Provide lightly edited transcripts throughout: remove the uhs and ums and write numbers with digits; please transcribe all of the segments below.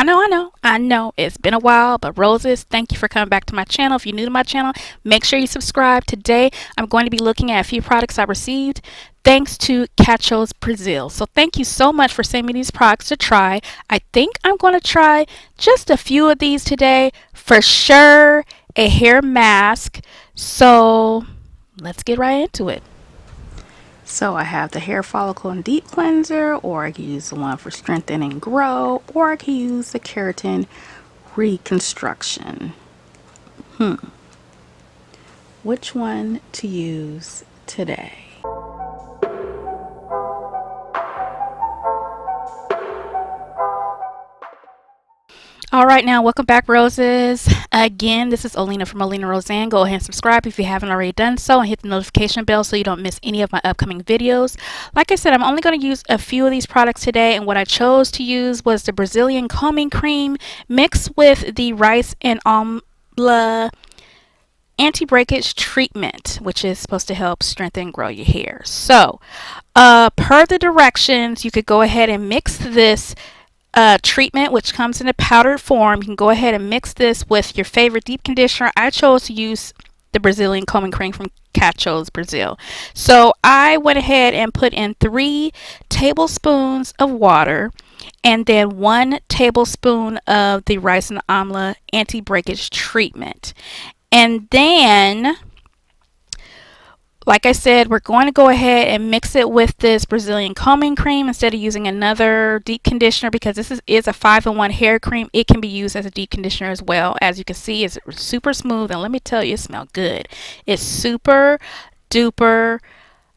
I know it's been a while, but roses, thank you for coming back to my channel. If you're new to my channel, make sure you subscribe. Today I'm going to be looking at a few products I received thanks to Cachos Brazil. So thank you so much for sending me these products to try. I think I'm going to try just a few of these today. For sure, a hair mask. So let's get right into it. So I have the hair follicle and deep cleanser, or I can use the one for strengthen and grow, or I can use the keratin reconstruction. Which one to use today? Alright, now welcome back, roses. Again, this is Olena from OlenaRosanne. Go ahead and subscribe if you haven't already done so, and hit the notification bell so you don't miss any of my upcoming videos. Like I said, I'm only going to use a few of these products today, and what I chose to use was the Brazilian Combing Creme mixed with the rice and Amla Anti-Breakage treatment, which is supposed to help strengthen and grow your hair. So, per the directions, you could go ahead and mix this treatment, which comes in a powdered form. You can go ahead and mix this with your favorite deep conditioner. I chose to use the Brazilian Combing Creme from Cachos Brazil. So I went ahead and put in 3 tablespoons of water and then 1 tablespoon of the rice and amla anti-breakage treatment. And then, like I said, we're going to go ahead and mix it with this Brazilian Combing Creme instead of using another deep conditioner, because this is a 5-in-1 hair cream. It can be used as a deep conditioner as well. As you can see, it's super smooth, and let me tell you, it smells good. It's super duper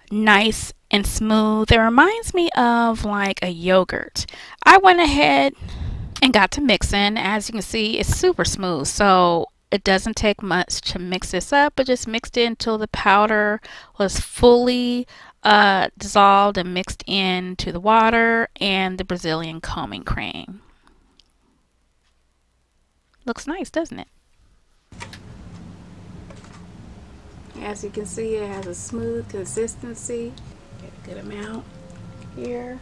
nice and smooth. It reminds me of like a yogurt. I went ahead and got to mixing. As you can see, it's super smooth. So it doesn't take much to mix this up, but just mixed it until the powder was fully dissolved and mixed into the water and the Brazilian Combing Creme. Looks nice, doesn't it? As you can see, it has a smooth consistency. Get a good amount here.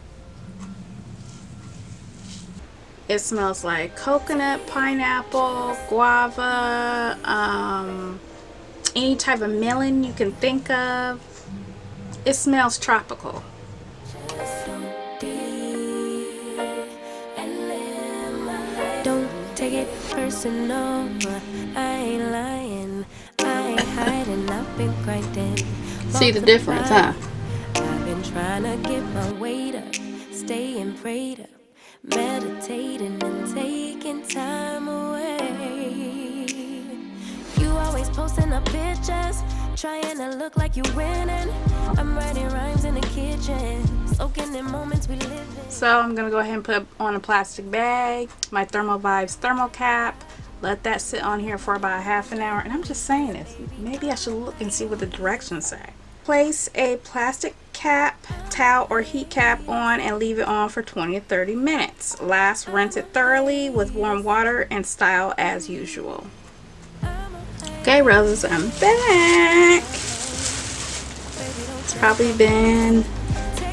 It smells like coconut, pineapple, guava, any type of melon you can think of. It smells tropical. Don't take it personal, I ain't lying, I ain't hiding, I've been grinding. See the difference, huh? I've been trying to get my weight up, staying prayed up, meditating and taking time away. You always posting up pictures, trying to look like you winning. I'm writing rhymes in the kitchen, soaking in moments we live in. So I'm gonna go ahead and put on a plastic bag, my Thermal Vibes thermal cap, let that sit on here for about ½ an hour. And I'm just saying this, maybe I should look and see what the directions say. Place a plastic cap, towel, or heat cap on and leave it on for 20 to 30 minutes. Last, rinse it thoroughly with warm water and style as usual. Okay, roses, I'm back. It's probably been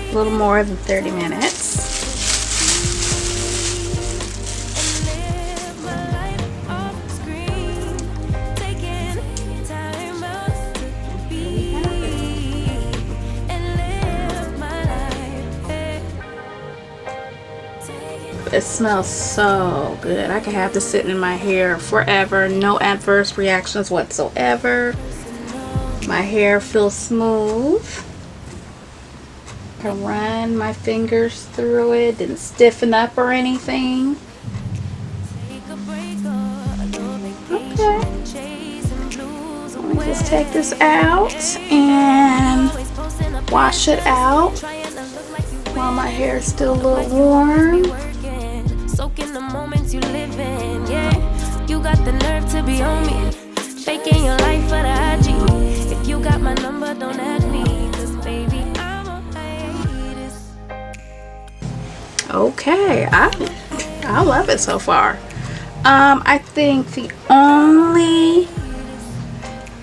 a little more than 30 minutes. It smells so good. I could have this sitting in my hair forever. No adverse reactions whatsoever. My hair feels smooth. I can run my fingers through it. Didn't stiffen up or anything. Okay. Let me just take this out and wash it out while my hair is still a little warm. Soaking the moments you live in, yeah. You got the nerve to be on me, faking your life for the IG. If you got my number, don't add me, 'cause baby, I'm a hiatus. Okay, I love it so far. I think the only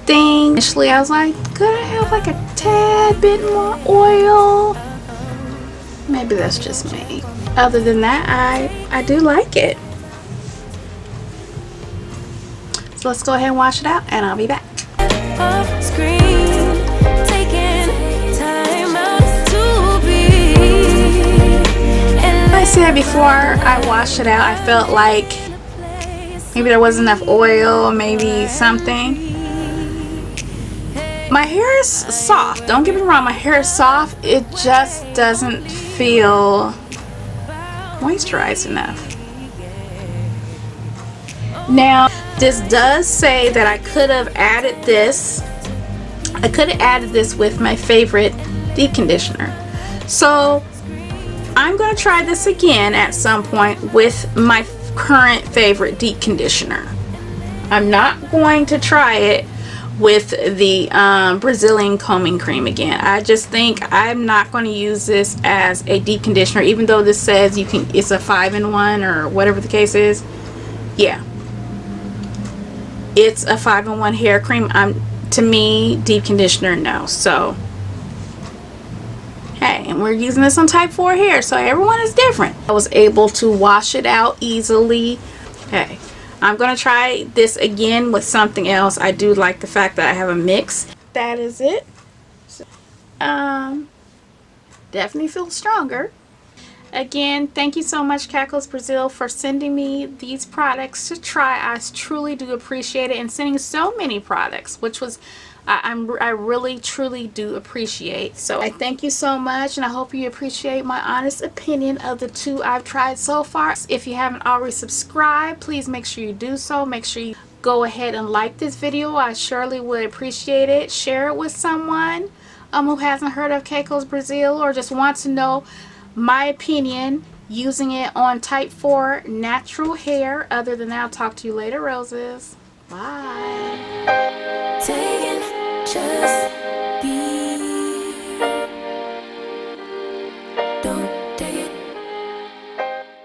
thing initially I was like, could I have like a tad bit more oil? Maybe that's just me. Other than that, I do like it. So let's go ahead and wash it out, and I'll be back. Off screen, taking time out to be. Like I said before I washed it out, I felt like maybe there wasn't enough oil, maybe something. My hair is soft. Don't get me wrong, my hair is soft. It just doesn't feel moisturized enough. Now, this does say that I could have added this. I could have added this with my favorite deep conditioner. So I'm going to try this again at some point with my current favorite deep conditioner. I'm not going to try it with the Brazilian Combing Creme again. I just think I'm not going to use this as a deep conditioner, even though this says you can. It's a 5-in-1 or whatever the case is. Yeah, it's a 5-in-1 hair cream. To me, deep conditioner, no. So hey, and we're using this on type 4 hair, so everyone is different. I was able to wash it out easily. Okay, I'm gonna try this again with something else. I do like the fact that I have a mix. That is it. So, definitely feel stronger. Again, thank you so much, Cachos Brazil, for sending me these products to try. I truly do appreciate it, and sending so many products, which was I really truly do appreciate. So I thank you so much, and I hope you appreciate my honest opinion of the two I've tried so far. If you haven't already subscribed, please make sure you do so. Make sure you go ahead and like this video. I surely would appreciate it. Share it with someone who hasn't heard of Cachos Brazil or just wants to know my opinion using it on type 4 natural hair. Other than that, I'll talk to you later, roses. Bye. Taking just